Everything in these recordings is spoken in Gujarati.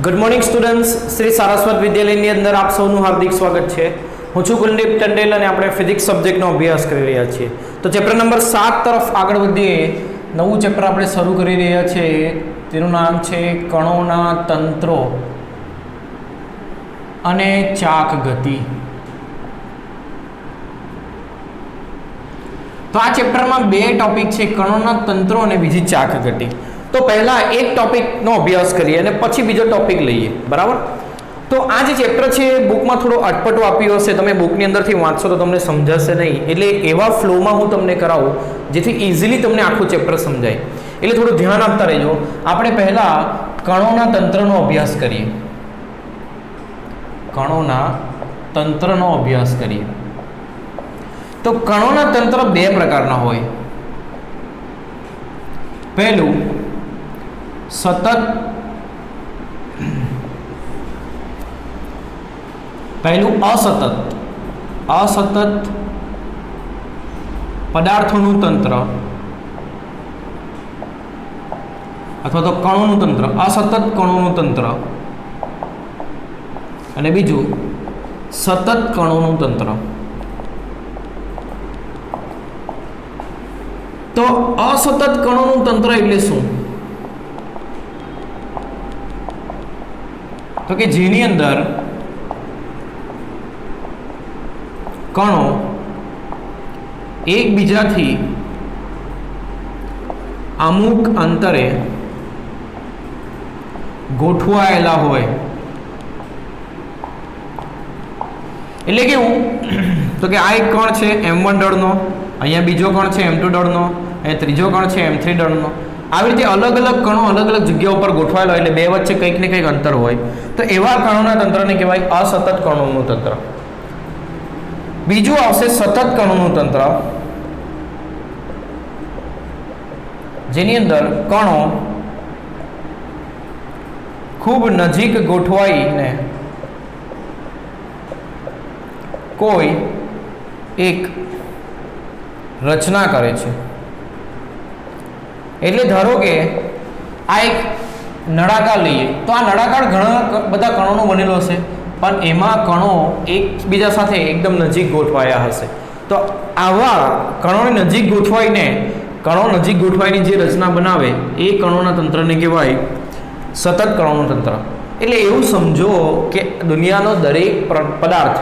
Good morning students, Shri Saraswat વિદ્યાલયની અંદર આપ સૌનું હાર્દિક સ્વાગત છે. હું છું કુલદીપ ટંડેલ અને આપણે ફિઝિક્સ સબ્જેક્ટનો અભ્યાસ કરી રહ્યા છીએ. તો ચેપ્ટર નંબર 7 તરફ આગળ વધીએ. નવું ચેપ્ટર આપણે શરૂ કરી રહ્યા છીએ, તેનું નામ છે કણોના તંત્રો અને ચાક ગતિ. તો આ ચેપ્ટરમાં બે ટોપિક છે, કણોના તંત્રો અને બીજી ચાક ગતિ. તો પહેલા એક ટોપિકનો અભ્યાસ કરીએ અને પછી બીજો ટોપિક લઈએ, બરાબર? તો આ જે ચેપ્ટર છે બુકમાં થોડો અટપટો આપ્યો હશે, તમે બુકની અંદરથી વાંચશો તો તમને સમજાશે નહીં, એટલે એવા ફ્લોમાં હું તમને કરાવું જેથી ઇઝીલી તમને આખું ચેપ્ટર સમજાય. એટલે થોડું ધ્યાન આપતા રહેજો. આપણે પહેલા કણોના તંત્રનો અભ્યાસ કરીએ. કણોના તંત્રનો અભ્યાસ કરીએ. તો કણોના તંત્ર બે પ્રકારના હોય. પહેલું સતત અસતત પદાર્થોનું તંત્ર અથવા તો કણોનું તંત્ર, અસતત કણોનું તંત્ર, અને બીજું સતત કણોનું તંત્ર. તો અસતત કણોનું તંત્ર એટલે શું? તો કે જેની અંદર કણો એકબીજાથી અમુક અંતરે ગોઠવાયેલા હોય. એટલે કેવું? તો કે આ એક કણ છે m1 દળનો, અહીંયા બીજો કણ છે m2 દળનો, અહીંયા ત્રીજો કણ છે m3 દળનો. આવી રીતે અલગ અલગ કણો અલગ અલગ જગ્યા ઉપર ગોઠવાયેલા હોય, એટલે બે વચ્ચે કંઈક ને કંઈક અંતર હોય. તો એવા કણોના તંત્રને કહેવાય અસતત કણોનું તંત્ર. બીજું આવશે સતત કણોનું તંત્ર, જેની અંદર કણો ખૂબ નજીક ગોઠવાઈને કોઈ એક રચના કરે છે. એટલે ધારો કે આ એક નળાકાર લઈએ, તો આ નળાકાર ઘણા બધા કણોનો બનેલો હશે, પણ એમાં કણો એકબીજા સાથે એકદમ નજીક ગોઠવાયા હશે. તો આવા કણોની નજીક ગોઠવાઈની જે રચના બનાવે એ કણોના તંત્રને કહેવાય સતત કણોનું તંત્ર. એટલે એવું સમજો કે દુનિયાનો દરેક પદાર્થ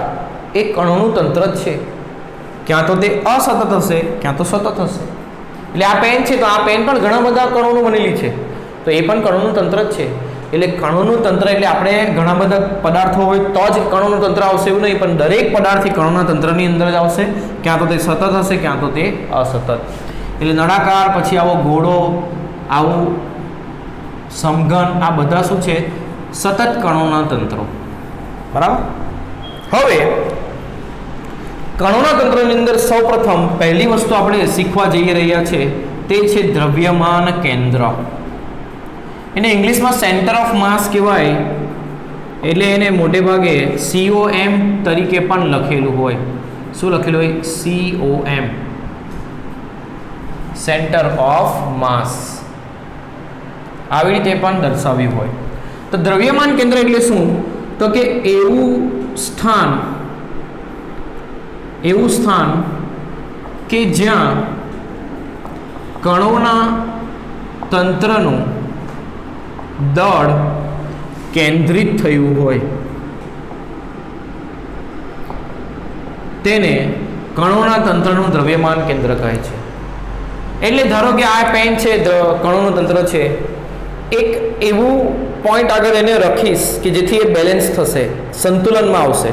એ કણોનું તંત્ર જ છે. ક્યાં તો તે અસતત હશે, ક્યાં તો સતત હશે. એટલે આ પેન છે, તો આ પેન પણ ઘણા બધા કણોનું બનેલી છે, તો એ પણ કણોનું તંત્ર જ છે. એટલે કણોનું તંત્ર એટલે આપણે ઘણા બધા પદાર્થો હોય તો જ કણોનું તંત્ર આવશે એવું નહીં, પણ દરેક પદાર્થ કણોના તંત્રની અંદર જ આવશે. ક્યાં તો તે સતત હશે, ક્યાં તો તે અસતત. એટલે નળાકાર, પછી આવો ગોળો, આવું સમઘન, આ બધા શું છે? સતત કણોના તંત્રો, બરાબર? હવે કણોના તંત્રની અંદર સૌપ્રથમ પહેલી વસ્તુ આપણે શીખવા જઈ રહ્યા છે તે છે દ્રવ્યમાન કેન્દ્ર. એને ઇંગ્લિશમાં સેન્ટર ઓફ માસ કહેવાય. એટલે એને મોટે ભાગે COM તરીકે પણ લખેલું હોય. શું લખેલું હોય? COM, સેન્ટર ઓફ માસ. આવી રીતે પણ દર્શાવ્યું હોય. તો દ્રવ્યમાન કેન્દ્ર એટલે શું? તો કે એવું સ્થાન કે જ્યાં કણોના તંત્રનું દળ કેન્દ્રિત થયું હોય, તેને કણોના તંત્રનું દ્રવ્યમાન કેન્દ્ર કહે છે. એટલે ધારો કે આ પેન છે, કણોનું તંત્ર છે, એક એવું પોઈન્ટ આગળ એને રાખીશ કે જેથી એ બેલેન્સ થશે, સંતુલનમાં આવશે,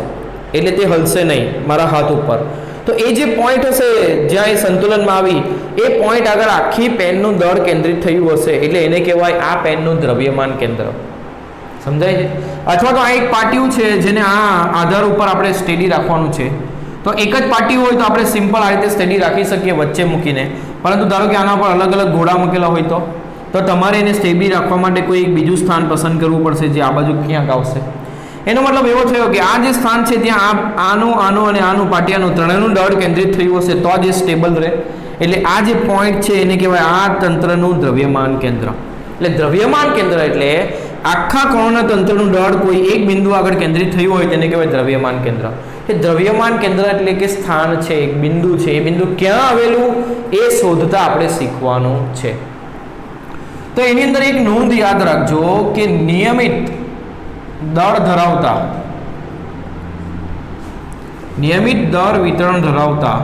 એટલે તે હલશે નહીં મારા હાથ ઉપર. તો એ જે પોઈન્ટ હશે જ્યાં એ સંતુલનમાં આવી, એ પોઈન્ટ આગળ આખી પેનનું દળ કેન્દ્રિત થયું હશે, એટલે એને કહેવાય આ પેનનું દ્રવ્યમાન કેન્દ્ર. સમજાય છે? અથવા તો આ એક પાટિયું છે જેને આ આધાર ઉપર આપણે સ્ટેડી રાખવાનું છે. તો એક જ પાટિયું હોય તો આપણે સિમ્પલ આ રીતે સ્ટેડી રાખી શકીએ વચ્ચે મૂકીને, પરંતુ ધારો કે આના પર અલગ અલગ ઘોડા મૂકેલા હોય તો તમારે એને સ્ટેબી રાખવા માટે કોઈ એક બીજું સ્થાન પસંદ કરવું પડશે, જે આ બાજુ ક્યાંક આવશે. એનો મતલબ એવો થયો કે આ જે સ્થાન છે ત્યાં આનું અને આનું પાટિયાનું ત્રણેયનું દળ કેન્દ્રિત થયું હશે તો જ એ સ્ટેબલ રહે. એટલે આ જે પોઈન્ટ છે એને કહેવાય આ તંત્રનું દ્રવ્યમાન કેન્દ્ર. એટલે દ્રવ્યમાન કેન્દ્ર એટલે આખા કણોના તંત્રનું દળ કોઈ એક બિંદુ આગળ કેન્દ્રિત થયું હોય તેને કહેવાય દ્રવ્યમાન કેન્દ્ર. એ દ્રવ્યમાન કેન્દ્ર એટલે કે સ્થાન છે, એક બિંદુ છે. એ બિંદુ ક્યાં આવેલું એ શોધતા આપણે શીખવાનું છે. તો એની અંદર એક નોંધ યાદ રાખજો કે નિયમિત દળ વિતરણ ધરાવતા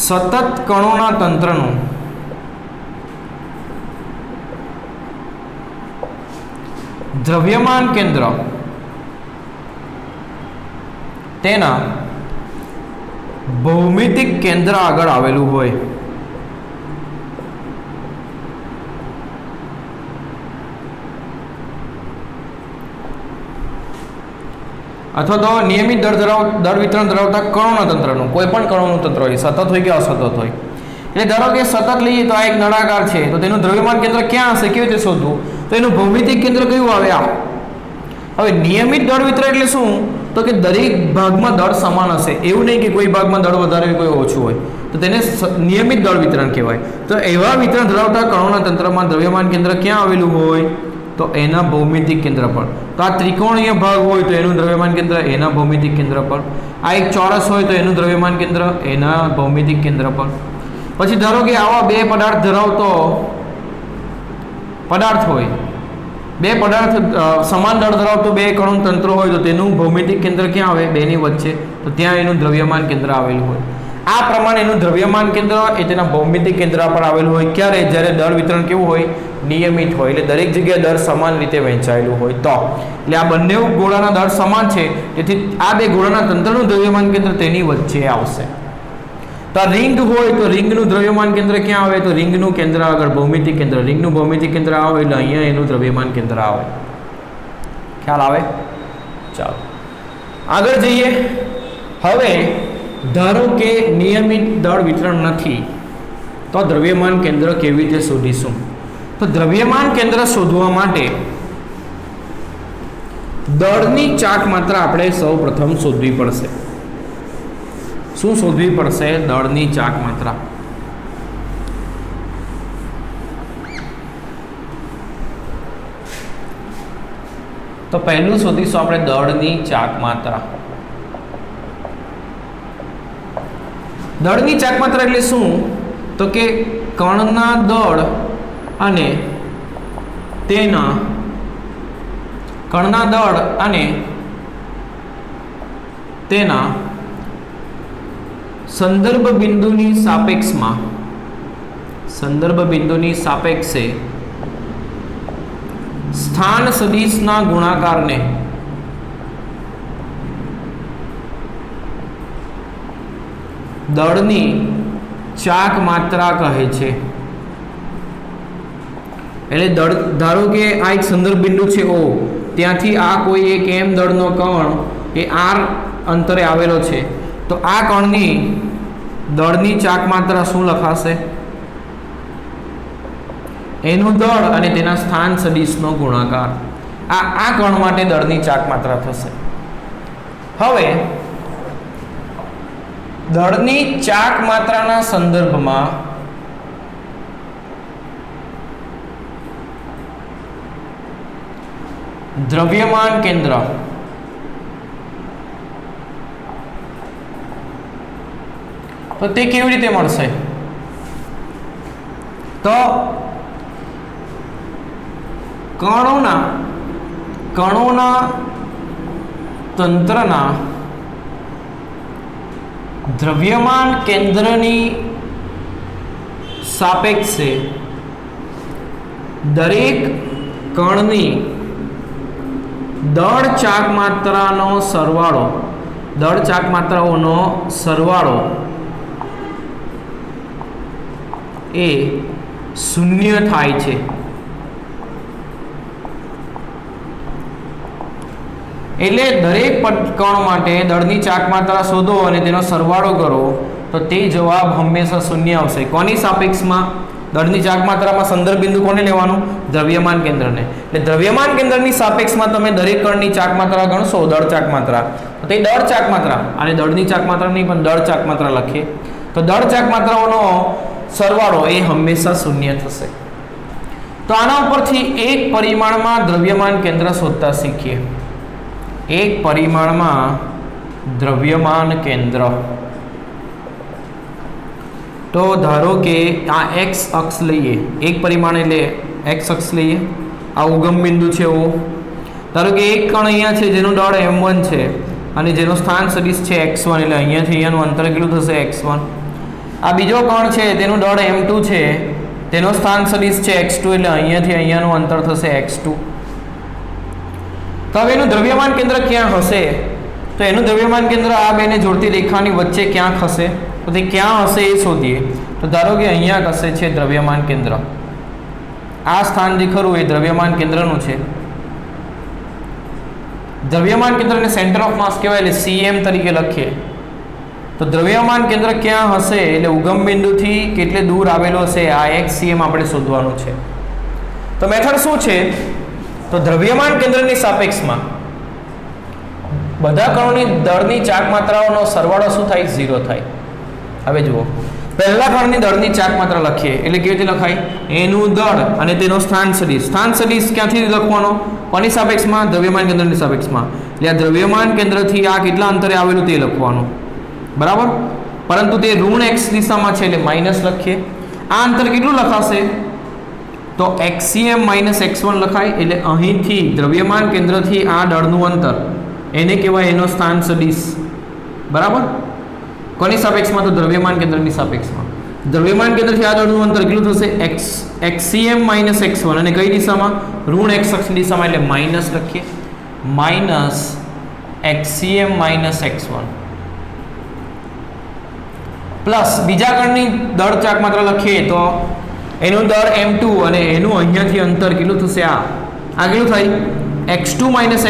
સતત કણોના તંત્રનું દ્રવ્યમાન કેન્દ્ર તેના ભૌમિતિક કેન્દ્ર આગળ આવેલું હોય અથવા તો નિયમિત દળ વિતરણ ધરાવતા કણોના તંત્રનું, કોઈ પણ કણોનું તંત્ર હોય, સતત હોય કે અસતત હોય. એટલે ધારો કે સતત લઈએ તો આ એક નળાકાર છે, તો તેનું દ્રવ્યમાન કેન્દ્ર ક્યાં હશે, કેવી રીતે શોધવું? તો એનું ભૌમિતિક કેન્દ્ર કયું આવે? આ. હવે નિયમિત દળ વિતરણ એટલે શું? તો કે દરેક ભાગમાં દળ સમાન હશે, એવું નહીં કે કોઈ ભાગમાં દળ વધારે હોય, કોઈ ઓછું હોય, તો તેને નિયમિત દળ વિતરણ કહેવાય. તો એવા વિતરણ ધરાવતા કણોના તંત્રમાં દ્રવ્યમાન કેન્દ્ર ક્યાં આવેલું હોય? તો એના ભૌમિતિક કેન્દ્ર પર. તો આ ત્રિકોણીય ભાગ હોય તો એનું દ્રવ્યમાન કેન્દ્ર એના ભૌમિતિક કેન્દ્ર પર. આ એક ચોરસ હોય તો એનું દ્રવ્યમાન કેન્દ્ર એના ભૌમિતિક કેન્દ્ર પર. પછી ધારો કે આવા બે પદાર્થ ધરાવતો પદાર્થ હોય, બે પદાર્થ સમાન દળ ધરાવતો બે કણોનું તંત્ર હોય તો તેનું ભૌમિતિક કેન્દ્ર ક્યાં આવે? બેની વચ્ચે. તો ત્યાં એનું દ્રવ્યમાન કેન્દ્ર આવેલું હોય. આ પ્રમાણે એનું દ્રવ્યમાન કેન્દ્ર એ તેના ભૌમિતિક કેન્દ્ર પર આવેલું હોય. ક્યારે? જ્યારે દળ વિતરણ કેવું હોય? નિયમિત હોય. એટલે દરેક જગ્યાએ દળ સમાન રીતે વહેંચાયેલું હોય તો. એટલે આ બંને ગોળાના દળ સમાન છે, તેથી આ બે ગોળાના તંત્રનું દ્રવ્યમાન કેન્દ્ર તેની વચ્ચે આવશે. તો આ રિંગ હોય તો રિંગનું દ્રવ્યમાન કેન્દ્ર ક્યાં આવે? તો રિંગનું કેન્દ્ર આગળ ભૌમિતિક કેન્દ્ર, રિંગનું ભૌમિતિક કેન્દ્ર આવે એટલે અહીંયા એનું દ્રવ્યમાન કેન્દ્ર આવે. ખ્યાલ આવે? ચાલો આગળ જઈએ. હવે ધારો કે નિયમિત દળ વિતરણ નથી, તો દ્રવ્યમાન કેન્દ્ર કેવી રીતે શોધીશું? તો દ્રવ્યમાન કેન્દ્ર શોધવા માટે દળની ચાક માત્રા આપણે સૌ પ્રથમ શોધવી પડશે. શું શોધવી પડશે? દળની ચાક માત્રા. તો પહેલું શોધીશું આપણે દળની ચાક માત્રા. દળની ચાક માત્રા એટલે શું? તો કે કણના દળ અને તેના સંદર્ભ બિંદુની સાપેક્ષે સ્થાન સદિશના ગુણાકારને દળની ચાક માત્રા કહે છે. એટલે ધારો કે આ એક સંદર્ભ બિંદુ છે O, ત્યાંથી આ કોઈ એક m દળનો કણ એ r અંતરે આવેલો છે, તો આ કણની દળની ચાક માત્રા શું લખાશે? એનું દળ અને તેના સ્થાન સદિશનો ગુણાકાર. આ કણ માટે દળની ચાક માત્રા થશે. હવે દળની ચાક માત્રાના સંદર્ભમાં દ્રવ્યમાન કેન્દ્ર તો તે કેવી રીતે મળશે? તો કણોના તંત્રના દ્રવ્યમાન કેન્દ્રની સાપેક્ષે દરેક કણની દળ ચાક માત્રાઓનો સરવાળો એ શૂન્ય થાય છે. એટલે દરેક કણ માટે દળની ચાક માત્રા શોધો અને તેનો સરવાળો કરો તો તે જવાબ હંમેશા શૂન્ય આવશે. કોની સાપેક્ષમાં? દળની ચાક માત્રામાં સંદર્ભ બિંદુ કોને લેવાનું? દ્રવ્યમાન કેન્દ્રને. એટલે દ્રવ્યમાન કેન્દ્રની સાપેક્ષમાં તમે દરેક કણની ચાક માત્રા ગણશો, દળ ચાક માત્રા, તો તે દળ ચાક માત્રા, અને દળની ચાક માત્રા નહીં પણ દળ ચાક માત્રા લખીએ તો દળ ચાક માત્રાઓનો સરવાળો એ હંમેશા શૂન્ય થશે. તો આના ઉપરથી એક પરિમાણમાં દ્રવ્યમાન કેન્દ્ર શોધતા શીખીએ. એક પરિમાણમાં દ્રવ્યમાન કેન્દ્ર. તો ધારો કે આ x અક્ષ લઈએ, એક પરિમાણ એટલે x અક્ષ લઈએ, આ ઉગમ બિંદુ છે એવો. ધારો કે એક કણ અહીંયા છે જેનું દળ m1 છે અને જેનો સ્થાન સદિશ છે x1, એટલે અહીંયાથી અહીંયાનું અંતર કેટલું થશે x1. આ બીજો કણ છે તેનું દળ m2 છે, તેનો સ્થાન સદિશ છે x2, એટલે અહીંયાથી અહીંયાનું અંતર થશે x2. તો હવે એનું દ્રવ્યમાન કેન્દ્ર ક્યાં હશે? તો એનું દ્રવ્યમાન કેન્દ્ર આ બેને જોડતી રેખાની વચ્ચે ક્યાંક હશે. તો તે ક્યાં હશે એ શોધીએ. તો ધારો કે અહીંયા કશે છે દ્રવ્યમાન કેન્દ્ર. આ સ્થાન જે ખરું એ દ્રવ્યમાન કેન્દ્રનું છે. દ્રવ્યમાન કેન્દ્રને સેન્ટર ઓફ માસ કહેવાય, એટલે CM તરીકે લખીએ. તો દ્રવ્યમાન કેન્દ્ર ક્યાં હશે એટલે ઉગમ બિંદુથી કેટલે દૂર આવેલો હશે આ એક CM આપણે શોધવાનું છે. તો મેથડ શું છે? તો દ્રવ્યમાન કેન્દ્રની સાપેક્ષમાં બધા કણોની દળની ચાક માત્રાઓનો સરવાળો શું થાય? 0 થાય. હવે જુઓ, પહેલા કણની દળની ચાક માત્રા લખીએ એટલે કેવી રીતે લખાય? એનું દળ અને તેનો સ્થાન સદિશ. સ્થાન સદિશ ક્યાંથી લખવાનો? કોની સાપેક્ષમાં? દ્રવ્યમાન કેન્દ્રની સાપેક્ષમાં. એટલે આ દ્રવ્યમાન કેન્દ્રથી આ કેટલા અંતરે આવેલું તે લખવાનું, બરાબર. પરંતુ તે ઋણ x દિશામાં છે એટલે માઇનસ લખીએ. આ અંતર કેટલું લખાશે? તો xcm x1 લખાય. એટલે અહીંથી દ્રવ્યમાન કેન્દ્રથી આ દળનું અંતર એને કહેવાય એનો સ્થાન સદિશ, બરાબર. કોની સાપેક્ષમાં? તો દ્રવ્યમાન કેન્દ્રની સાપેક્ષમાં. દ્રવ્યમાન કેન્દ્રથી આ દળનું અંતર કેટલું થશે? xcm x1, અને કઈ દિશામાં? ઋણ x અક્ષ દિશામાં, એટલે માઇનસ લખીએ. માઇનસ xcm x1 પ્લસ બીજા કણની દળ ચાક માત્રા લખીએ તો એનું દળ m2 અને એનું અહીંયાથી અંતર કેટલું થશે? આ કેટલું થાય? x2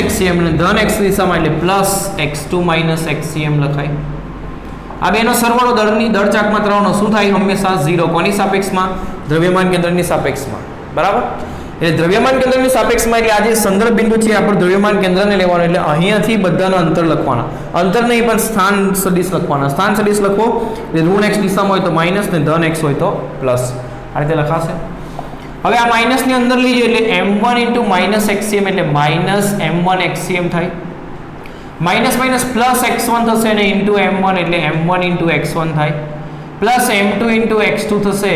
xcm, અને ધન x દિશામાં એટલે પ્લસ x2 xcm લખાય. આ બેનો સરવાળો દળ ચાક માત્રાઓનો શું થાય? હંમેશા 0. કોની સાપેક્ષમાં? દ્રવ્યમાન કેન્દ્રની સાપેક્ષમાં, બરાબર. એટલે દ્રવ્યમાન કેન્દ્રની સાપેક્ષમાં એટલે આ જે સંદર્ભ બિંદુ છે આપણે દ્રવ્યમાન કેન્દ્રને લેવાનું, એટલે અહીંયાથી બધાનો અંતર લખવાના. અંતર નહીં પણ સ્થાન સદિશ લખવાના. સ્થાન સદિશ લખો એટલે ઋણ x દિશામાં હોય તો માઇનસ ને ધન x હોય તો પ્લસ. આ રીતે લખાશે. હવે આ માઇનસની અંદર લઈ જઈએ એટલે m1 xcm એટલે માઇનસ m1 xcm થાય. માઇનસ માઇનસ પ્લસ x1 થશે અને ઇન્ટુ m1 એટલે m1 x1 થાય. પ્લસ m2 x2 થશે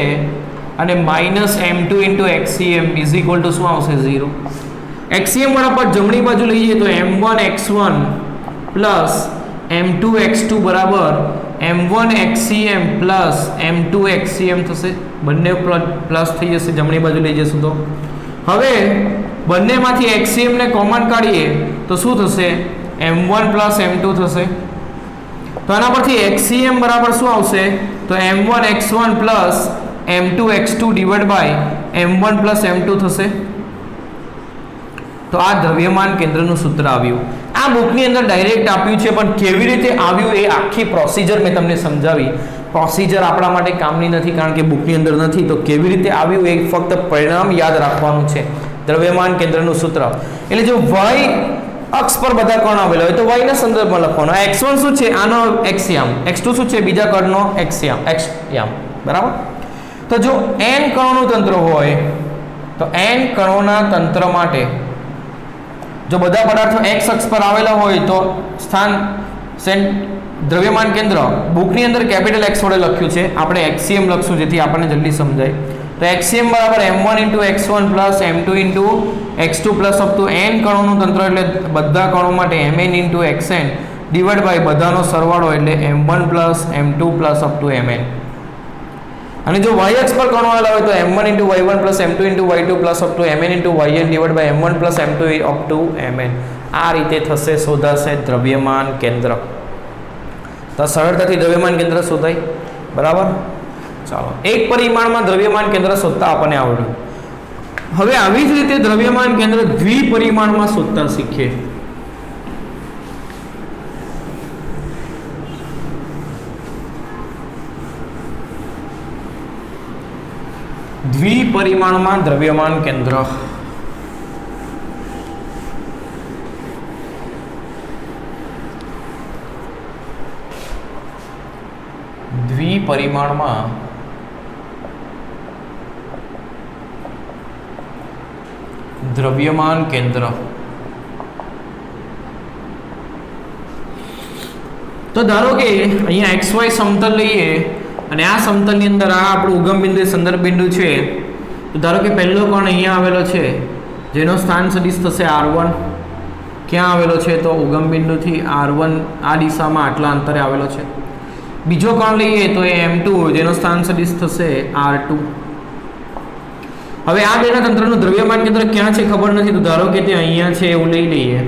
અને minus m2 xcm is equal two શું આવશે? 0. xcm બરાબર જમણી બાજુ લઈ જઈએ તો m1 x1 plus m2 x2 બરાબર m1 xcm plus m2 xcm થશે. બંને પ્લસ થઈ જશે, જમણી બાજુ લઈ જશું તો. હવે બંનેમાંથી xcm ને કોમન કાઢીએ તો શું થશે? m1 પ્લસ m2 થશે. તો આના પરથી xcm બરાબર શું આવશે? તો m1 x1 plus m2 x2 divide by m1 plus m2 થશે. તો આ દ્રવ્યમાન કેન્દ્રનું સૂત્ર આવ્યું. આ બુકની અંદર ડાયરેક્ટ આપ્યું છે, પણ કેવી રીતે આવ્યું એ આખી પ્રોસિજર મેં તમને સમજાવી. પ્રોસિજર આપણા માટે કામની નથી કારણ કે બુકની અંદર નથી. તો કેવી રીતે આવ્યું એ ફક્ત પરિણામ યાદ રાખવાનું છે. દ્રવ્યમાન કેન્દ્રનું સૂત્ર એટલે જો y અક્ષ પર બધા કણ આવેલા હોય તો y ના સંદર્ભમાં લખવાનો. x1 શું છે? આનો xયામ. x2 શું છે? બીજા કણનો xયામ, બરાબર. તો જો n કણોનું તંત્ર હોય તો n કણોના તંત્ર માટે જો બધા પદાર્થો x અક્ષ પર આવેલા હોય તો સ્થાન દ્રવ્યમાન કેન્દ્ર બુકની અંદર કેપિટલ x વડે લખ્યું છે, આપણે xcm લખશું જેથી આપણને જલ્દી સમજાય. તો xcm બરાબર m1 x1 plus m2 x2 plus up two n કણોનું તંત્ર એટલે બધા કણો માટે mn xn ડિવાઇડ બાય બધાનો સરવાળો એટલે m1 plus m2 plus up to mn. અને જો y અક્ષ પર કણો આવેલા હોય તો m1 y1 plus m2 y2 plus up to mn yn divide by m1 plus m2 up to mn. આ રીતે થશે, શોધાશે દ્રવ્યમાન કેન્દ્ર. તો સરળતાથી દ્રવ્યમાન કેન્દ્ર શોધાય, બરાબર. ચાલો, એક પરિમાણમાં દ્રવ્યમાન કેન્દ્ર શોધતા આપણને આવડ્યું. હવે આવી જ રીતે દ્રવ્યમાન કેન્દ્ર દ્વિપરિમાણમાં શોધતા શીખીએ. દ્વિપરિમાણમાં દ્રવ્યમાન કેન્દ્ર. દ્વિપરિમાણમાં દ્રવ્યમાન કેન્દ્ર. તો ધારો કે અહીંયા XY સમતલ લઈએ અને આ સમતલની અંદર આ આપણું ઉગમ બિંદુ સંદર્ભ બિંદુ છે. તો ધારો કે પહેલો કોણ અહીંયા આવેલો છે જેનો સ્થાન સદિશ થશે R1. ક્યાં આવેલો છે? તો ઉગમ બિંદુથી R1 આ દિશામાં આટલા અંતરે આવેલો છે. બીજો કોણ લઈએ તો એ M2 જેનો સ્થાન સદિશ થશે R2. હવે આ બેના તંત્રનું દ્રવ્યમાન કેન્દ્ર ક્યાં છે ખબર નથી, તો ધારો કે તે અહીંયા છે એવું લઈ લઈએ.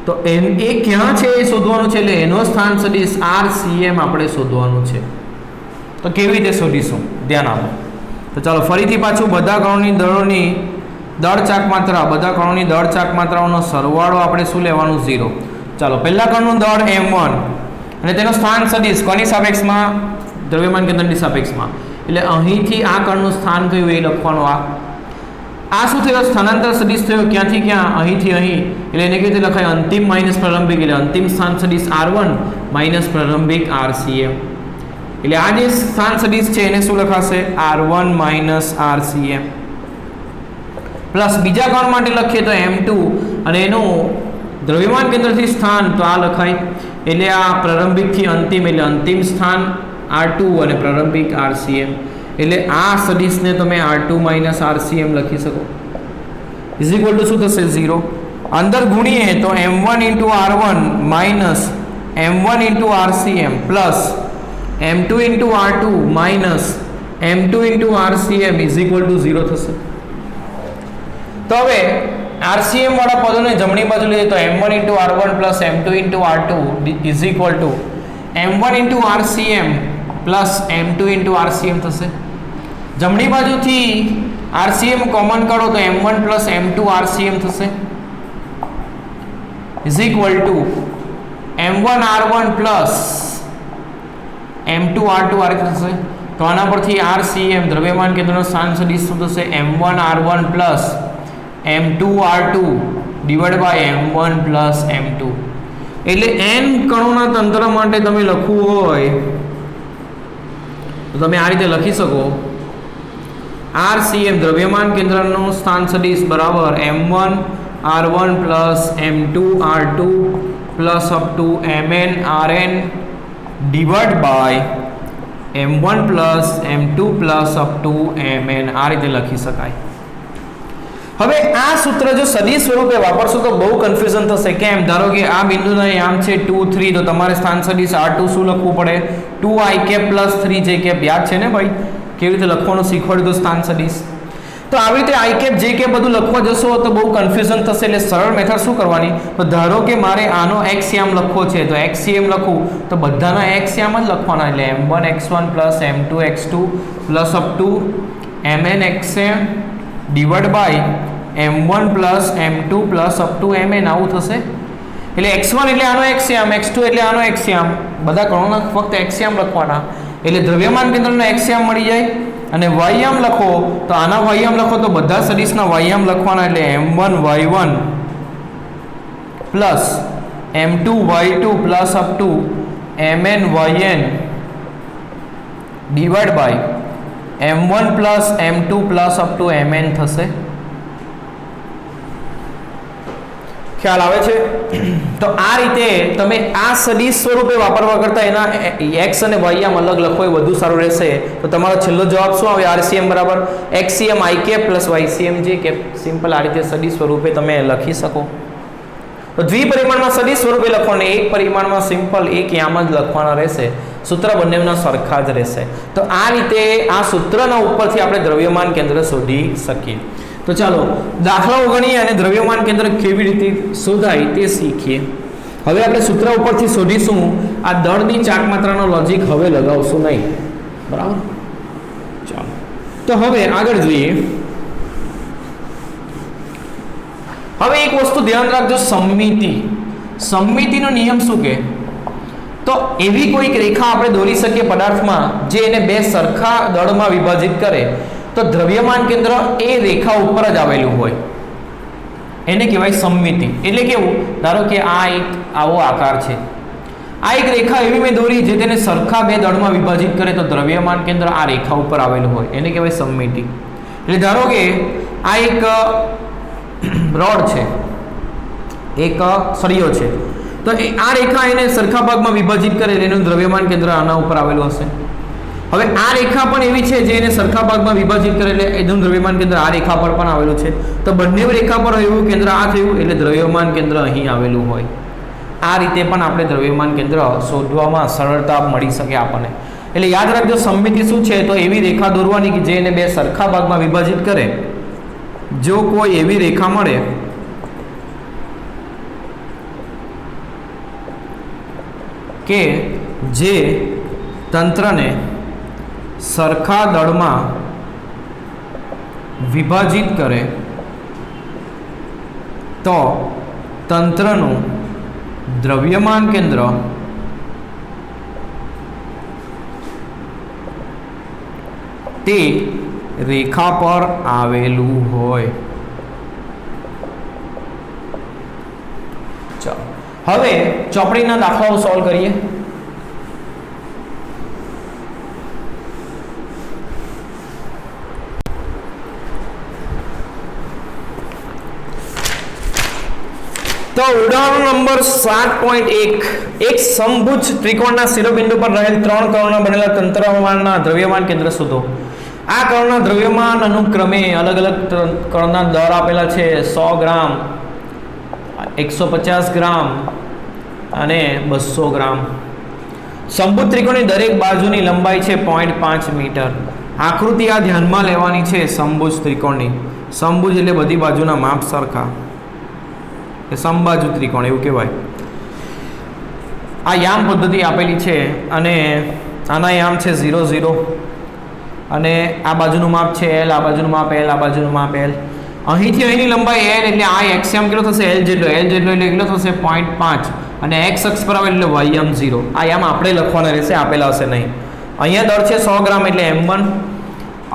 તો એ ક્યાં છે એ શોધવાનું છે, એટલે એનો સ્થાન સદિશ RCM આપણે શોધવાનું છે. તો કેવી રીતે શોધીશું? ધ્યાન આપો. તો ચાલો ફરીથી પાછું બધા કણોની દળોની દળ ચાક માત્રા, બધા કણોની દળ ચાક માત્રાઓનો સરવાળો આપણે શું લેવાનું? 0. ચાલો પહેલા કણનું દળ M1 અને તેનો સ્થાન સદિશ કોની સાપેક્ષમાં? દ્રવ્યમાન કેન્દ્રની સાપેક્ષમાં. એટલે અહીંથી આ કણનું સ્થાન કયું એ લખવાનું. આ શું થયો? સ્થાનાંતર સદિશ થયો. ક્યાંથી ક્યાં? અહીંથી અહીં. એટલે એને કેવી રીતે લખાય? અંતિમ માઇનસ પ્રારંભિક, એટલે અંતિમ સ્થાન સદિશ R1 માઇનસ પ્રારંભિક RCM. એટલે આ જે સ્થાન સદિશ છે એને શું લખાશે? R1 minus RCM. પ્લસ બીજા કણ માટે લખીએ તો M2 અને એનું દ્રવ્યમાન કેન્દ્રથી સ્થાન તો આ લખાય. એટલે આ પ્રારંભિકથી અંતિમ, એટલે અંતિમ સ્થાન R2 અને પ્રારંભિક RCM. એટલે આ સદિશને તમે R2 માઇનસ RCM લખી શકો. ઇઝ ઇક્વલ ટુ શું થશે? 0. અંદર ગુણીએ તો M1 into R1 minus M1 into RCM plus M2 into R2 minus M2 into RCM is equal two 0 થશે. તો હવે RCM વાળા પદોને જમણી બાજુ લઈએ તો M1 into R1 plus M2 into R2 is equal two M1 into RCM plus M2 into RCM થશે. જમણી બાજુથી RCM કોમન કાઢો તો M1 પ્લસ M2 RCM થશે is equal two M1 R1 plus M2 R2 આ રીતે થશે. તો આના પરથી RCM દ્રવ્યમાન કેન્દ્રનો સ્થાન સદિશ શું થશે? M1 R1 plus M2 R2 divide by M1 plus M2. એટલે n કણોના તંત્ર માટે તમે લખવું હોય તો તમે આ રીતે લખી શકો. RCM દ્રવ્યમાન કેન્દ્રનું સ્થાન સદિશ બરાબર M1 R1 plus M2 R2 plus up to Mn Rn divide by M1 plus M2 plus up to Mn. આ રીતે લખી શકાય. હવે આ સૂત્ર જો સદિશ સ્વરૂપે વાપરશો તો બહુ કન્ફ્યુઝન થશે. કેમ? ધારો કે આ બિંદુના આમ છે 2 3, તો તમારે સ્થાન સદિશ R2 શું લખવું પડે? 2i cap plus 3j cap. યાદ છે ને ભાઈ કેવી રીતે લખવાનું શીખવાડ્યું તો સ્થાન સદિશ? તો આવી રીતે i કેપ j કેપ બધું લખવા જશો તો બહુ કન્ફ્યુઝન થશે. એટલે સરળ મેથડ શું કરવાની? તો ધારો કે મારે આનો XCM લખવો છે તો XCM લખું તો બધાના XCM જ લખવાના. એટલે M1 x1 plus M2 x2 plus up to Mn xm divide by M1 plus M2 plus up to Mn. આવું થશે. એટલે x1 એટલે આનો XCM, x2 એટલે આનો XCM, બધા કણોના ફક્ત XCM લખવાના. એટલે દ્રવ્યમાન કેન્દ્રનો XCM મળી જાય. અને વાયામ લખો તો આના વાયામ લખો તો બધા સદિશના વાયામ લખવાના. એટલે M1 y1 plus M2 y2 plus up to Mn yn divide by M1 plus M2 plus up to Mn થશે. ખ્યાલ આવે છે? તો આ રીતે તમે આ સદિશ સ્વરૂપે વાપરવા કરતા એના x અને y આમ અલગ લખો એ વધુ સારું રહેશે. તો તમારો છેલ્લો જવાબ શું આવે? RCM બરાબર XCM i cap plus YCM j cap. Simple આ રીતે સદિશ સ્વરૂપે તમે લખી શકો. તો દ્વિપરિમાણમાં સદિશ સ્વરૂપે લખવાનું, એક પરિમાણમાં સિમ્પલ એક યામ જ લખવાના રહેશે. સૂત્ર બંનેના સરખા જ રહેશે. તો આ રીતે આ સૂત્રના ઉપરથી આપણે દ્રવ્યમાન કેન્દ્ર શોધી શકીએ. તો ચાલો દાખલાઓ ગણીએ અને દ્રવ્યમાન કેન્દ્ર કેવી રીતે શોધાય તે શીખીએ. હવે આપણે સૂત્ર ઉપરથી શોધીશું. આ દળની ચાક માત્રાનો લોજિક હવે લગાવશું નહીં. બરાબર? ચાલો તો હવે આગળ જોઈએ. હવે એક વસ્તુ ધ્યાન રાખજો, સમમિતિનો નિયમ શું કહે? તો એવી કોઈક રેખા આપણે દોરી શકીએ પદાર્થમાં જે એને બે સરખા દળમાં વિભાજિત કરે. તો દ્રવ્યમાન કેન્દ્ર એ રેખા ઉપર જ આવેલું હોય એને કહેવાય સમમિતિ. એટલે કેવું? ધારો કે આ એક આવો આકાર છે, આ એક રેખા એવી મેં દોરી જે તેને સરખા બે દળમાં વિભાજિત કરે તો દ્રવ્યમાન કેન્દ્ર આ રેખા ઉપર આવેલું હોય એને કહેવાય સમમિતિ. એટલે ધારો કે આ એક રોડ છે, એક સળિયો છે, તો આ રેખા એને સરખા ભાગમાં વિભાજિત કરે એટલે એનું દ્રવ્યમાન કેન્દ્ર આના ઉપર આવેલું હશે. હવે આ રેખા પણ એવી છે જે એને સરખા ભાગમાં વિભાજિત કરે એટલે એનું દ્રવ્યમાન કેન્દ્ર આ રેખા પર પણ આવેલું છે. તો બંને રેખા પર એવું કેન્દ્ર આ થયું એટલે દ્રવ્યમાન કેન્દ્ર અહીં આવેલું હોય. આ રીતે પણ આપણે દ્રવ્યમાન કેન્દ્ર શોધવામાં સરળતા મળી શકે આપણને. એટલે યાદ રાખજો, સમમિતિ શું છે? તો એવી રેખા દોરવાની કે જે એને બે સરખા ભાગમાં વિભાજિત કરે. જો કોઈ એવી રેખા મળે કે જે તંત્રને સરખા દળમાં વિભાજિત કરે તો તંત્રનું દ્રવ્યમાન કેન્દ્ર તે રેખા પર આવેલું હોય. ચાલો હવે ચોપડીના દાખલાઓ સોલ્વ કરીએ. તો ઉદાહરણ નંબર 7.1 એક સમભુજ ત્રિકોણના શિરોબિંદુ પર રહેલ 3 કર્ણના બનેલા તંત્રમાંના દ્રવ્યમાન કેન્દ્ર શોધો. આ કર્ણના દ્રવ્યમાન અનુક્રમે અલગ અલગ કર્ણના દર આપેલા છે. 100 ગ્રામ, 150 ગ્રામ અને 200 ગ્રામ. સમભુજ ત્રિકોણની દરેક બાજુની લંબાઈ છે 0.5 મીટર. આકૃતિ આ ધ્યાનમાં લેવાની છે સમભુજ ત્રિકોણની. સમભુજ એટલે બધી બાજુના માપ સરખા, સમબાજુ ત્રિકોણ એવું કહેવાય. આ યામ પદ્ધતિ આપેલી છે અને આના યામ છે 0 0 અને આ બાજુનું માપ છે L, આ બાજુનું માપ L, આ બાજુનું માપ L. અહીંથી અહીંની લંબાઈ L એટલે આ x યામ કેટલો થશે? L જેટલો એટલે કેટલો થશે? 0.5 અને x અક્ષ પર આવે એટલે y યામ 0. આ યામ આપણે લખવાના રહેશે, આપેલા હશે નહીં. અહીંયા દળ છે 100 ગ્રામ એટલે m1,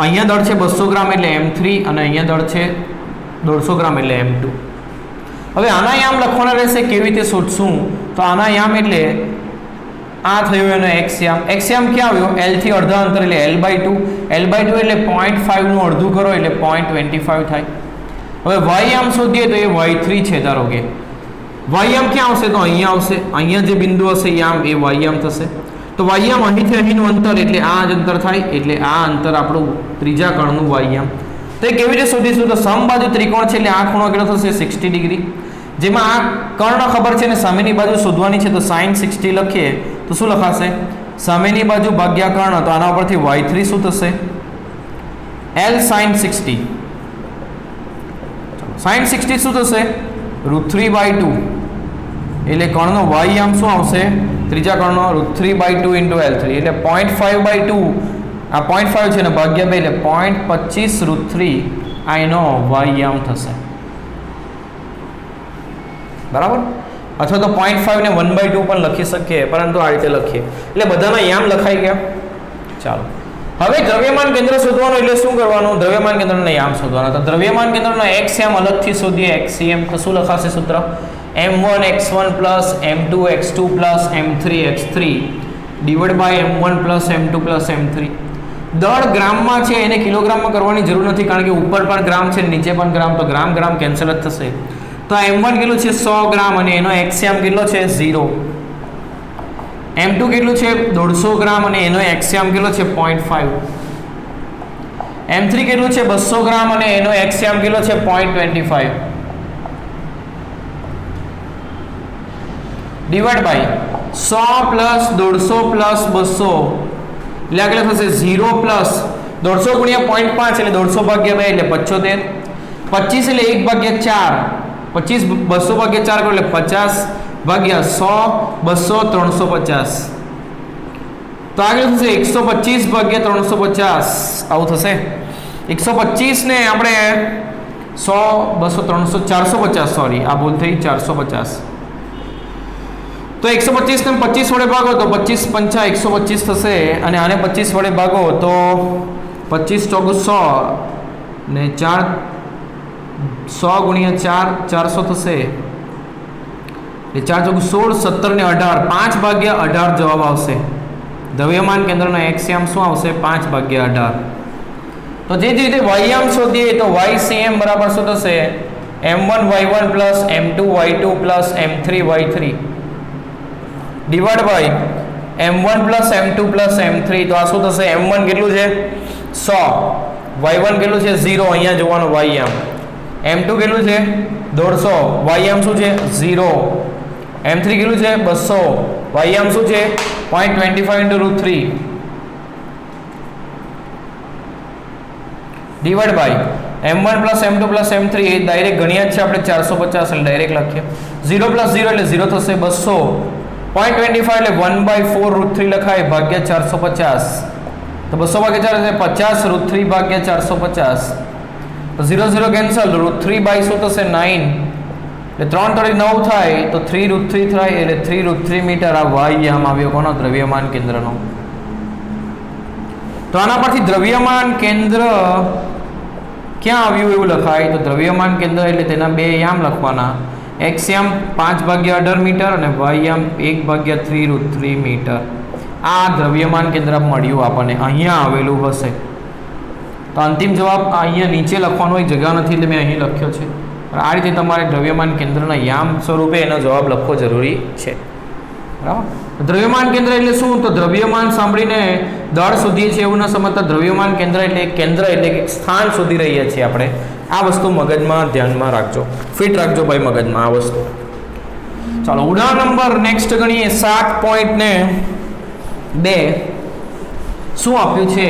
અહીંયા દળ છે 200 ગ્રામ એટલે m3 અને અહીંયા દળ છે 150 ગ્રામ એટલે m2. હવે આના યામ લખવાના રહેશે. કેવી રીતે શોધશું? તો આના યામ એટલે આ થયું એનો x યામ. x યામ ક્યાં આવ્યો? L થી અડધા અંતર એટલે L/2. L/2 એટલે 0.5 નું અડધું કરો એટલે 0.25 થાય. હવે y યામ શોધીએ તો એ y3 છે. ધારો કે y યામ ક્યાં આવશે? તો અહીંયા આવશે. અહીંયા જે બિંદુ હશે યામ એ y યામ થશે. તો y યામ અહીંથી અહીંનું અંતર એટલે આ જ અંતર થાય એટલે આ અંતર આપણું ત્રીજા કર્ણનું y યામ. તો એ કેવી રીતે શોધીશું? તો સમબાજુ ત્રિકોણ છે એટલે આ ખૂણો કેટલો થશે? 60 ડિગ્રી. જેમાં આ કર્ણ ખબર છે ને સામેની બાજુ શોધવાની છે તો sin 60 લખીએ તો શું લખાશે? સામેની બાજુ ભાગ્યા કર્ણ. તો આના ઉપરથી y3 શું થશે? L sin 60. sin 60 શું થશે? √3/2 એટલે કર્ણનો y યામ શું આવશે? ત્રીજા કર્ણનો √3/2 × L3 એટલે 0.5/2. આ 0.5 છે ને ભાગ્યા 2 એટલે 0.25 √3 આ એનો y યામ થશે. બરાબર? અથવા તો 0.5 ને 1/2 પણ લખી શકીએ, પરંતુ આ રીતે લખીએ એટલે બધાના યામ લખાઈ ગયા. ચાલો હવે દ્રવ્યમાન કેન્દ્ર શોધવાનું એટલે શું કરવાનું? દ્રવ્યમાન કેન્દ્રના યામ શોધવાના. તો દ્રવ્યમાન કેન્દ્રનો x યામ અલગથી શોધીએ. xm તો શું લખાશે સૂત્ર? m1 x1 m2 x2 m3 x3 / m1 m2 m3. દળ ગ્રામમાં છે એને કિલોગ્રામમાં કરવાની જરૂર નથી કારણ કે ઉપર પણ ગ્રામ છે નીચે પણ ગ્રામ, તો ગ્રામ ગ્રામ કેન્સલ જ થશે. તો m1 કેટલું છે? 100 ગ્રામ અને એનો x યામ કેટલો છે? 0. m2 કેટલું છે? 150 ગ્રામ અને એનો x યામ કેટલો છે? 0.5. m3 કેટલું છે? 200 ગ્રામ અને એનો x યામ કેટલો છે? 0.25. ડિવાઈડ બાય 100 + 150 + 200 એટલે કેટલો થશે? 0 + 150 × 0.5 એટલે 150 ભાગ્યા 2 એટલે 75. 25 એટલે 1/4. 25 200/4 કરો એટલે 50 ભાગ્યા 100 200 350. તો આગળ થશે 125/350. આવું થશે. 125 ને આપણે 100 200 300 450 સોરી આ ભૂલ થઈ 450. તો 125 ને 25 વડે ભાગો તો 25 5 125 થશે અને આને 25 વડે ભાગો તો 25 × 100 ને 4 100 × 4 400 થશે એટલે 4 × 16 17 ને 18 5/18 જવાબ આવશે. દ્રવ્યમાન કેન્દ્રનો x યામ શું આવશે? 5/18. તો જે રીતે y યામ શોધીએ તો ycm બરાબર શું થશે? m1y1 plus m2y2 plus m3y3 divide by m1 plus m2 plus m3. તો આ શું થશે? m1 કેટલું છે 100, y1 કેટલું છે 0, અહીંયા જોવાનું y આમ, m2 કેટલું છે 150, y આમ શું છે 0, m3 કેટલું છે 200, y આમ શું છે 0.25 × √3 divide by m1 plus m2 plus m3 એ ડાયરેક્ટ ગણ્યા જ છે આપણે 450 એટલે ડાયરેક્ટ લખીએ. 0 પ્લસ 0 એટલે 0 થશે 200, 0.25 એટલે 1/4 √3 લખાય ભાગ્યા 450. તો 200 ભાગ્યા 4 એટલે 50 √3 ભાગ્યા 450. તો 0 0 કેન્સલ, √3 બાય શું થશે 9 એટલે 3 × 9 થાય તો 3 √3 થાય એટલે 3 √3 મીટર. આ y આમ આવ્યો કોનો? દ્રવ્યમાન કેન્દ્રનો. તો આના પરથી દ્રવ્યમાન કેન્દ્ર ક્યાં આવ્યું એવું લખાય. તો દ્રવ્યમાન કેન્દ્ર એટલે તેના બે યામ લખવાના, x યામ 5/18 મીટર અને y યામ 1/3 √3 મીટર. આ દ્રવ્યમાન કેન્દ્ર મળ્યું આપણને, અહીંયા આવેલું હશે. તો અંતિમ જવાબ અહીંયા નીચે લખવાનો એક જગ્યા નથી એટલે મેં અહીં લખ્યો છે. આ રીતે તમારે દ્રવ્યમાન કેન્દ્રના યામ સ્વરૂપે એનો જવાબ લખવો જરૂરી છે. બરાબર. દ્રવ્યમાન કેન્દ્ર એટલે શું? તો દ્રવ્યમાન સાંભળીને દળ શોધીએ છીએ એવું ન સમજતા. દ્રવ્યમાન કેન્દ્ર એટલે કેન્દ્ર એટલે કે સ્થાન શોધી રહ્યા છીએ આપણે. આ વસ્તુ મગજમાં ધ્યાનમાં રાખજો, ફિટ રાખજો ભાઈ મગજમાં આ વસ્તુ. ચાલો ઉદાહરણ નંબર નેક્સ્ટ ગણીએ 7.2. શું આપ્યું છે?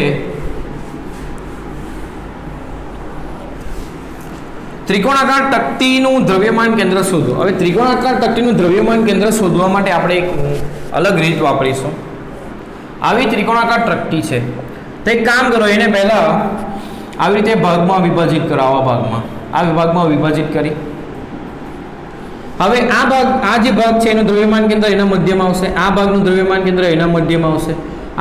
ત્રિકોણાકાર તકતીનું દ્રવ્યમાન કેન્દ્ર શોધો. હવે ત્રિકોણાકાર તકતીનું દ્રવ્યમાન કેન્દ્ર શોધવા માટે આપણે એક અલગ રીત વાપરીશું. આવી ત્રિકોણાકાર તકતી છે તો એક કામ કરો, એને પહેલાં આવી રીતે ભાગમાં વિભાજિત કરો. આ વિભાગમાં વિભાજિત કરી હવે આ જે ભાગ છે એનું દ્રવ્યમાન કેન્દ્ર એના મધ્યમાં આવશે, આ ભાગનું દ્રવ્યમાન કેન્દ્ર એના મધ્યમાં આવશે,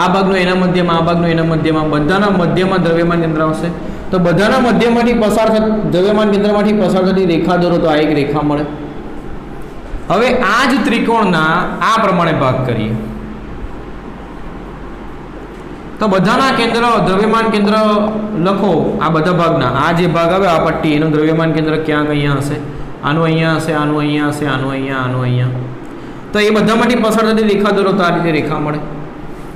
આ ભાગનું એના મધ્યમાં, આ ભાગનું એના મધ્યમાં, બધાના મધ્યમાં દ્રવ્યમાન કેન્દ્ર આવશે. તો બધાના મધ્યમાંથી પસાર દ્રવ્યમાન કેન્દ્રમાંથી પસાર થતી રેખા દોરો તો આ એક રેખા મળે. હવે આ જ ત્રિકોણના આ પ્રમાણે ભાગ કરીએ તો બધાના કેન્દ્ર દ્રવ્યમાન કેન્દ્ર લખો. આ બધા ભાગના આ જે ભાગ આવે આ પટ્ટી એનું દ્રવ્યમાન કેન્દ્ર ક્યાંક અહીંયા હશે, આનું અહીંયા હશે, આનું અહીંયા હશે, આનું અહીંયા, આનું અહીંયા. તો એ બધામાંથી પસાર થતી રેખા દોરો તો આ રીતે રેખા મળે.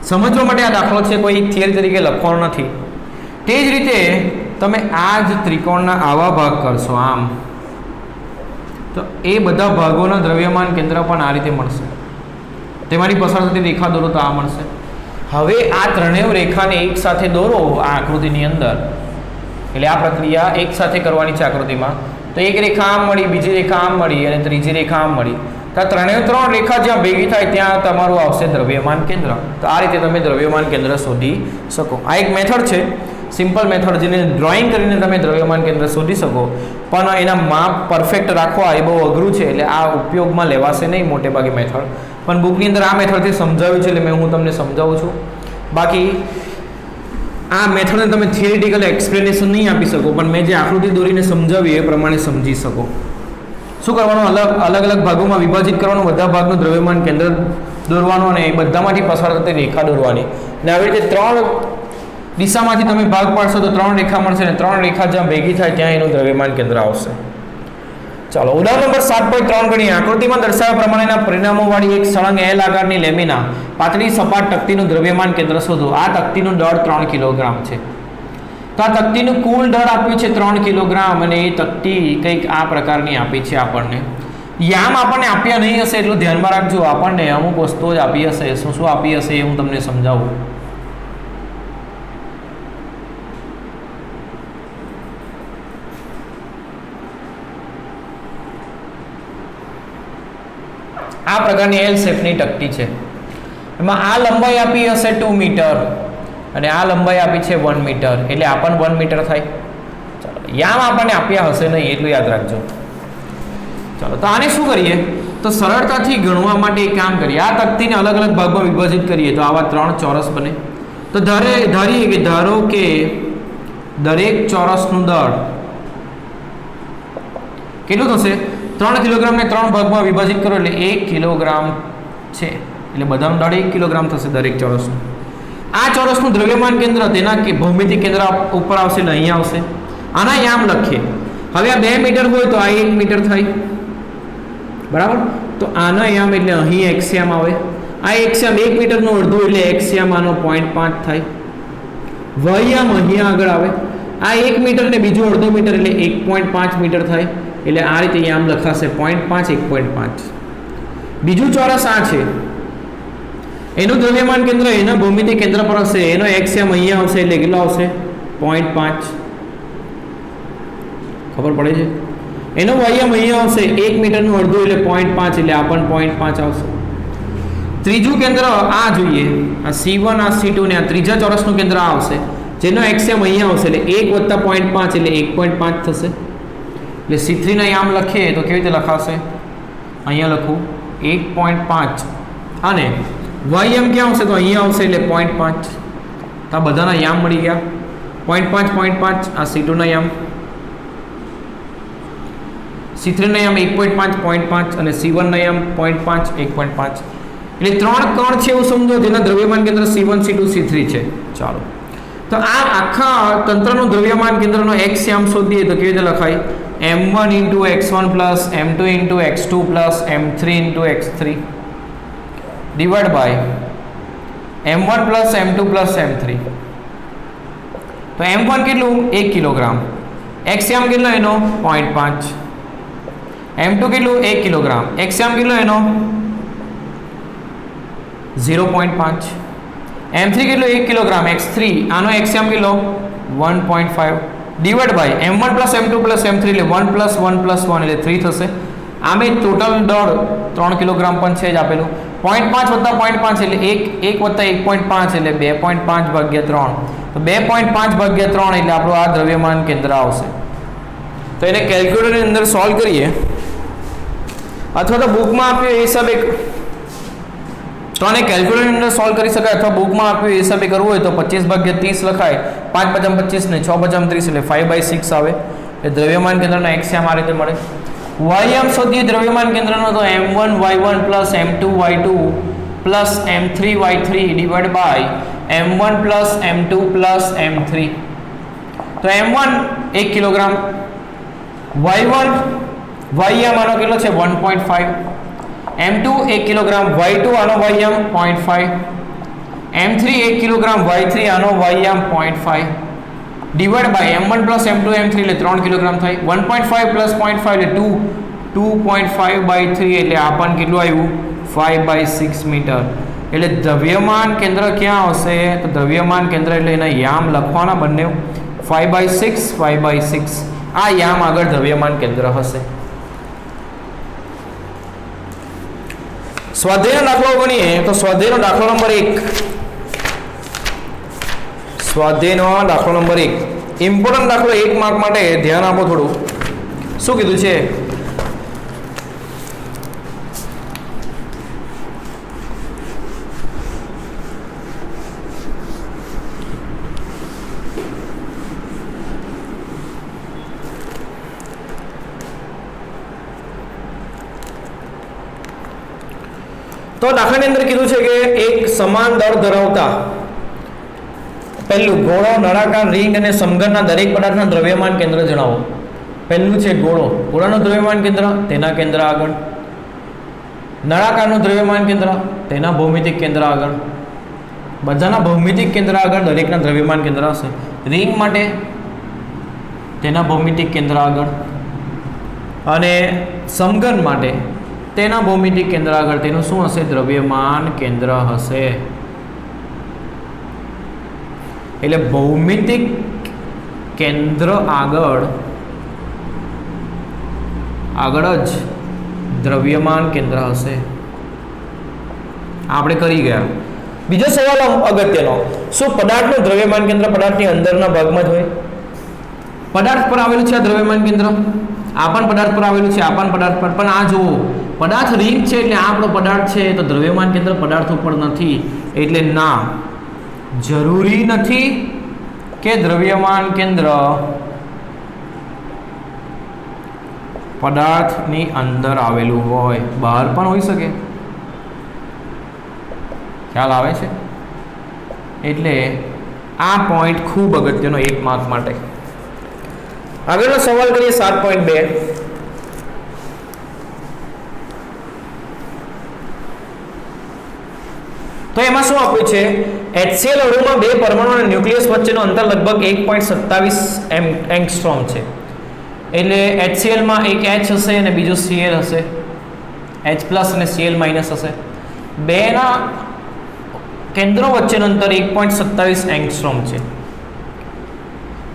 સમજવા માટે આ દાખલો છે, કોઈ થિયરી તરીકે લખવાનો નથી. તે જ રીતે તમે આ જ ત્રિકોણના આવા ભાગ કરશો આમ, તો એ બધા ભાગોના દ્રવ્યમાન કેન્દ્ર પણ આ રીતે મળશે. તેમાંથી પસાર થતી રેખા દોરો તો આ મળશે. હવે આ ત્રણેય રેખાને એક સાથે દોરો આ આકૃતિની અંદર, એટલે આ પ્રક્રિયા એક સાથે કરવાની છે આકૃતિમાં. તો એક રેખા આમ મળી, બીજી રેખા આમ મળી અને ત્રીજી રેખા આમ મળી. તો આ ત્રણેય ત્રણ રેખા જ્યાં ભેગી થાય ત્યાં તમારું આવશે દ્રવ્યમાન કેન્દ્ર. તો આ રીતે તમે દ્રવ્યમાન કેન્દ્ર શોધી શકો. આ એક મેથડ છે, સિમ્પલ મેથડ, જેને ડ્રોઈંગ કરીને તમે દ્રવ્યમાન કેન્દ્ર શોધી શકો. પણ એના માપ પરફેક્ટ રાખવા એ બહુ અઘરું છે, એટલે આ ઉપયોગમાં લેવાશે નહીં મોટે ભાગે મેથડ. પણ બુકની અંદર આ મેથડથી સમજાવ્યું છે એટલે હું તમને સમજાવું છું. બાકી આ મેથડને તમે થિયરિટિકલ એક્સપ્લેનેશન નહીં આપી શકો, પણ મેં જે આકૃતિ દોરીને સમજાવી એ પ્રમાણે સમજી શકો. શું કરવાનું? અલગ અલગ ભાગોમાં વિભાજિત કરવાનું, બધા ભાગનું દ્રવ્યમાન કેન્દ્ર દોરવાનું અને એ બધામાંથી પસાર થતી રેખા દોરવાની. અને આવી રીતે ત્રણ દિશામાંથી તમે ભાગ પાડશો તો ત્રણ રેખા મળશે અને ત્રણ રેખા જ્યાં ભેગી થાય ત્યાં એનું દ્રવ્યમાન કેન્દ્ર આવશે. ચાલો ઉદાહરણ નંબર 7.3 ગણીએ. આકૃતિમાં દર્શાવ્યા પ્રમાણેના પરિણામોવાળી એક સળંગ એલ આકારની લેમિના પાતળી સપાટ તકતીનું દ્રવ્યમાન કેન્દ્ર શોધો. આ તકતીનું દળ 3 કિલોગ્રામ છે. તો આ તકતીનું કુલ દળ આપ્યું છે 3 કિલોગ્રામ અને એ તકતી કંઈક આ પ્રકારની આપી છે આપણને. યામ આપણને આપ્યા નહીં હશે એટલું ધ્યાનમાં રાખજો. આપણને અમુક વસ્તુઓ જ આપી હશે, શું શું આપી હશે એ હું તમને સમજાવું. આ પ્રકારની એલ શેપની તકતી છે. એમાં આ લંબાઈ આપી હશે 2 મીટર અને આ લંબાઈ આપી છે 1 મીટર, એટલે આ પણ 1 મીટર થાય. ચાલો યામ આપણને આપ્યા હશે નહીં એટલું યાદ રાખજો. ચાલો તો આને શું કરીએ? તો સરળતાથી ગણવા માટે એક કામ કરીએ. આ તકતીને અલગ અલગ ભાગમાં વિભાજિત કરીએ તો આવા 3 ચોરસ બને. તો ધારો કે દરેક ચોરસનું દળ કેટલું થશે? 3 કિલોગ્રામને 3 ભાગમાં વિભાજિત કરો એટલે 1 કિલોગ્રામ છે. એટલે બધાનું દળ 1 કિલોગ્રામ થશે દરેક ચોરસનું. આ ચોરસનું દ્રવ્યમાન કેન્દ્ર તેના ભૌમિતિક કેન્દ્ર ઉપર આવશે એટલે અહીંયા આવશે. આના યામ લખીએ હવે આ 2 મીટર હોય તો આ 1 મીટર થાય, બરાબર. તો આનો યામ એટલે અહીં એક્સયામ આવે, આ એક્સયામ 1 મીટરનો અડધો એટલે એક્સયામ આનો 0.5 થાય. વહયામ અહીંયા આગળ આવે, આ 1 મીટર ને બીજું અડધો મીટર એટલે 1.5 મીટર થાય. એટલે આ રીતે યામ લખાશે 0.5 1.5. બીજું ચોરસ આ છે, એનું દ્રવ્યમાન કેન્દ્ર એના ભૌમિતિક કેન્દ્ર પર હશે, એનો એક્સયામ અહીંયા આવશે એટલે કેટલો આવશે 0.5. ખબર પડે છે? એનો વહયામ અહીંયા આવશે 1 મીટરનું અડધું એટલે 0.5 એટલે આ પણ 0.5 આવશે. ત્રીજું કેન્દ્ર આ જોઈએ, આ C1 આ C2 ને આ ત્રીજા ચોરસનું કેન્દ્ર આ આવશે, જેનો એક્સયામ અહીંયા આવશે એટલે 1 + 0.5 એટલે 1.5 થશે. એટલે C3 ના યામ લખીએ તો કેવી રીતે લખાશે? અહીંયા લખું 1.5 અને વહયામ ક્યાં આવશે તો અહીંયા આવશે એટલે 0.5. તો આ બધાના યામ મળી ગયા 0.5 0.5. આ C2 ના યામ, C3 ના યામ 1.5 0.5 અને C1 ના યામ 0.5 1.5. એટલે 3 કણ છે એવું સમજો જેના દ્રવ્યમાન કેન્દ્ર C1 C2 C3 છે. ચાલો, તો આ આખા તંત્રનું દ્રવ્યમાન કેન્દ્રનો x યામ શોધીએ તો કેવી રીતે લખાય? m1 × x1 + m2 × x2 + m3 × x3 divide by m1 + m2 + m3. તો m1 કેટલું 1 કિલોગ્રામ, x યામ કેટલો એનો 0.5, m2 કેટલું 1 કિલોગ્રામ, x યામ કેટલો એનો 0.5, m3 કેટલું 1 કિલોગ્રામ, x3 આનો x યામ કેટલો 1.5 divide by m1 + m2 + m3 એટલે 1 + 1 + 1 એટલે 3 થશે. આમે ટોટલ દળ 3 કિલોગ્રામ પણ છે જ આપેલું. 0.5 + 0.5 એટલે 1 + 1.5 એટલે 2.5/3. તો 2.5/3 એટલે આપણું આ દ્રવ્યમાન કેન્દ્ર આવશે. તો એને કેલ્ક્યુલેટરની અંદર સોલ્વ કરીએ અથવા તો બુકમાં આપ્યું એ હિસાબે, તો આને કેલ્ક્યુલેટરની અંદર સોલ્વ કરી શકાય અથવા બુકમાં આપ્યું એ હિસાબે કરવું હોય તો 25/30 લખાય, 5 × 25 ને 6 × 30 એટલે 5/6 આવે. એ દ્રવ્યમાન કેન્દ્રના x યામ આ રીતે મળે. y યામ શોધીએ દ્રવ્યમાન કેન્દ્રનો તો m1 y1 + m2 y2 + m3 y3 divide by m1 + m2 + m3. તો m1 1 કિલોગ્રામ, y1 y યામ આનો કેટલો છે 1.5, m2 1 કિલોગ્રામ, y2 આનો y યામ 0.5, m3 1 કિલોગ્રામ, y3 આનો y યામ 0.5 divide by m1 + m2 m3 એટલે 3 કિલોગ્રામ થાય. 1.5 + 0.5 એટલે 2.5/3 એટલે આ પણ કેટલું આવ્યું 5/6 મીટર. એટલે દ્રવ્યમાન કેન્દ્ર ક્યાં આવશે તો દ્રવ્યમાન કેન્દ્ર એટલે એના યામ લખવાના બંને 5/6 5/6. આ યામ આગળ દ્રવ્યમાન કેન્દ્ર હશે. સ્વાધ્યાયનો દાખલો ગણીએ તો સ્વાધ્યાયનો દાખલો નંબર 1, સ્વાધ્યાયનો દાખલો નંબર 1 ઇમ્પોર્ટન્ટ દાખલો 1 માર્ક માટે ધ્યાન આપો થોડું. શું કીધું છે? તો દાખલાની અંદર કીધું છે કે એક સમાન દળ ધરાવતા પહેલું ગોળો, નળાકાર, રિંગ અને સમઘનના દરેક પદાર્થના દ્રવ્યમાન કેન્દ્ર જણાવો. પહેલું છે ગોળો, ગોળાનું દ્રવ્યમાન કેન્દ્ર તેના કેન્દ્ર આગળ, નળાકારનું દ્રવ્યમાન કેન્દ્ર તેના ભૌમિતિક કેન્દ્ર આગળ, બધાના ભૌમિતિક કેન્દ્ર આગળ દરેકના દ્રવ્યમાન કેન્દ્ર હશે. રિંગ માટે તેના ભૌમિતિક કેન્દ્ર આગળ અને સમઘન માટે તેના ભૌમિતિક કેન્દ્ર આગળ તેનું શું હશે દ્રવ્યમાન કેન્દ્ર હશે. એટલે ભૌમિતિક કેન્દ્ર આગળ જ દ્રવ્યમાન કેન્દ્ર હશે. આપણે કરી ગયા. બીજો સવાલ અગત્યનો, શું પદાર્થનું દ્રવ્યમાન કેન્દ્ર પદાર્થની અંદરના ભાગમાં જ હોય? પદાર્થ પર આવેલું છે આ દ્રવ્યમાન કેન્દ્ર, આ પણ પદાર્થ પર આવેલું છે, આ પણ પદાર્થ પર, પણ આ જુઓ પદાર્થ રિંગ છે એટલે આ આપણો પદાર્થ છે તો દ્રવ્યમાન કેન્દ્ર પદાર્થ ઉપર નથી. એટલે ના, જરૂરી નથી કે દ્રવ્યમાન કેન્દ્ર પદાર્થની અંદર આવેલું હોય, બહાર પણ હોઈ શકે. ખ્યાલ આવે છે? એટલે આ પોઈન્ટ ખૂબ અગત્યનો 1 માર્ક માટે. આગળનો સવાલ કરીએ 7.2. તો એમાં શું આપ્યું છે? HCl અણુમાં બે પરમાણુ અને ન્યુક્લિયસ વચ્ચેનું અંતર લગભગ 1.27 એંગસ્ટ્રોમ છે. એટલે HCl માં એક H હશે અને બીજું Cl હશે. H પ્લસ અને Cl માઇનસ હશે. બેના કેન્દ્રો વચ્ચેનું અંતર 1.27 એંગસ્ટ્રોમ છે.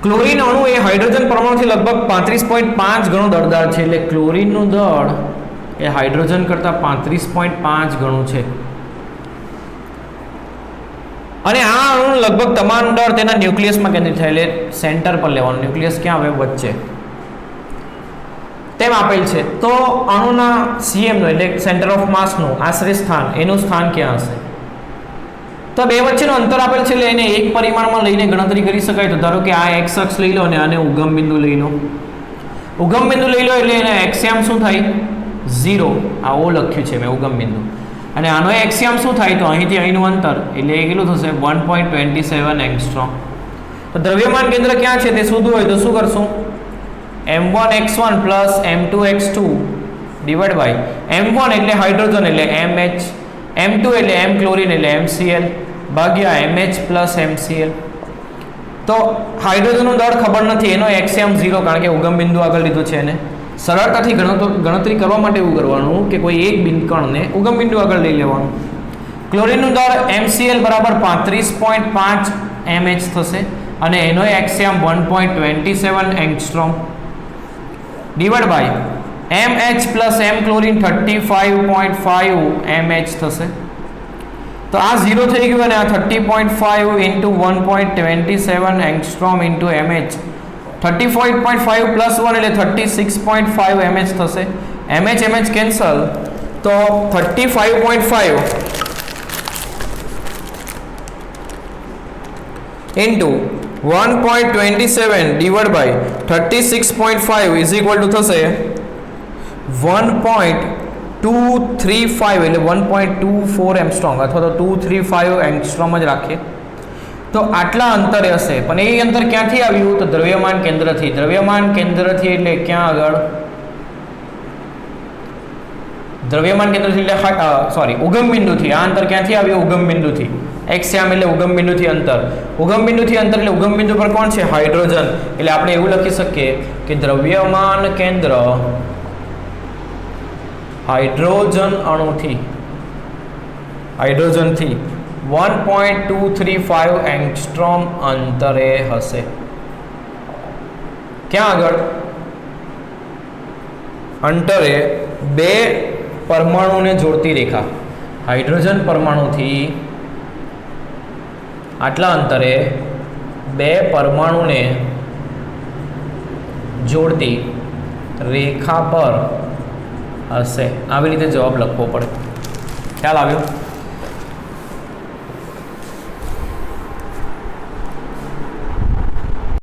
ક્લોરીન અણુ એ હાઇડ્રોજન પરમાણુથી લગભગ 35.5 ગણો દળદાર છે. એટલે ક્લોરીનનું દળ એ હાઇડ્રોજન કરતાં 35.5 ગણું છે. અને આ અણુનું લગભગ તમામ દળ તેના ન્યુક્લિયસમાં કેન્દ્રિત થાય. એટલે સેન્ટર પર લેવાનું. ન્યુક્લિયસ ક્યાં આવે? વચ્ચે. તેમ આપેલ છે. તો અણુના CMનું એટલે સેન્ટર ઓફ માસનું આશરે સ્થાન, એનું સ્થાન ક્યાં હશે? તો બે વચ્ચેનું અંતર આપેલ છે એટલે એને એક પરિમાણમાં લઈને ગણતરી કરી શકાય. તો ધારો કે આ x અક્ષ લઈ લો અને આને ઉગમ બિંદુ લઈ લો. ઉગમ બિંદુ લઈ લો એટલે એને એક્સિયામ શું થાય? 0. આ ઓ લખ્યું છે મેં, ઉગમ બિંદુ. અને આનો એક્સિયામ શું થાય? તો અહીંથી અહીંનું અંતર એટલે એ કેટલું થશે? 1.27 એંગસ્ટ્રોમ. તો દ્રવ્યમાન કેન્દ્ર ક્યાં છે તે શોધવું હોય તો શું કરશું? m1x1 plus m2x2 divide by m1 એટલે હાઇડ્રોજન એટલે MH, m2 એટલે m ક્લોરીન એટલે MCl ભાગ્યા MH પ્લસ MCl. તો હાઇડ્રોજનનું દળ ખબર નથી, એનો એક્સિયામ 0 કારણ કે ઉગમ બિંદુ આગળ લીધું છે. એને સરળતાથી ગણતરી કરવા માટે એવું કરવાનું કે કોઈ એક કણને ઉગમ બિંદુ આગળ લઈ લેવાનું. ક્લોરીનનું દળ MCl બરાબર 35.5 mH થશે અને એનો એક્સિયામ 1.27 angstrom divide by MH plus M chlorine 35.5 mH થશે. તો આ 0 થઈ ગયું અને આ 30.5 into 1.27 angstrom into MH 35.5 plus 1 એટલે 36.5 mH થશે. MH cancel. તો 35.5 into 1.27 divide by 36.5 is equal to થશે 1.235 એટલે 1.24 એંગસ્ટ્રોમ અથવા તો 235 એંગસ્ટ્રોમ જ રાખીએ તો આટલા અંતરે હશે. પણ એ અંતર ક્યાંથી આવ્યું? તો દ્રવ્યમાન કેન્દ્રથી. દ્રવ્યમાન કેન્દ્રથી એટલે ક્યાં આગળ? દ્રવ્યમાન કેન્દ્રથી એટલે સોરી ઉગમ બિંદુથી. આ અંતર ક્યાંથી આવ્યું? ઉગમ બિંદુથી. એક્સિયામ એટલે ઉગમ બિંદુથી અંતર. ઉગમ બિંદુથી અંતર એટલે ઉગમ બિંદુ પર કોણ છે? હાઇડ્રોજન. એટલે આપણે એવું લખી શકીએ કે દ્રવ્યમાન કેન્દ્ર હાઇડ્રોજનથી 1.235 એંગસ્ટ્રોમ અંતરે હશે. ક્યાં આગળ? અંતરે બે પરમાણુને જોડતી રેખા. હાઇડ્રોજન પરમાણુથી આટલા અંતરે બે પરમાણુને જોડતી રેખા પર હશે. આવી રીતે જવાબ લખવો પડે. ખ્યાલ આવ્યો?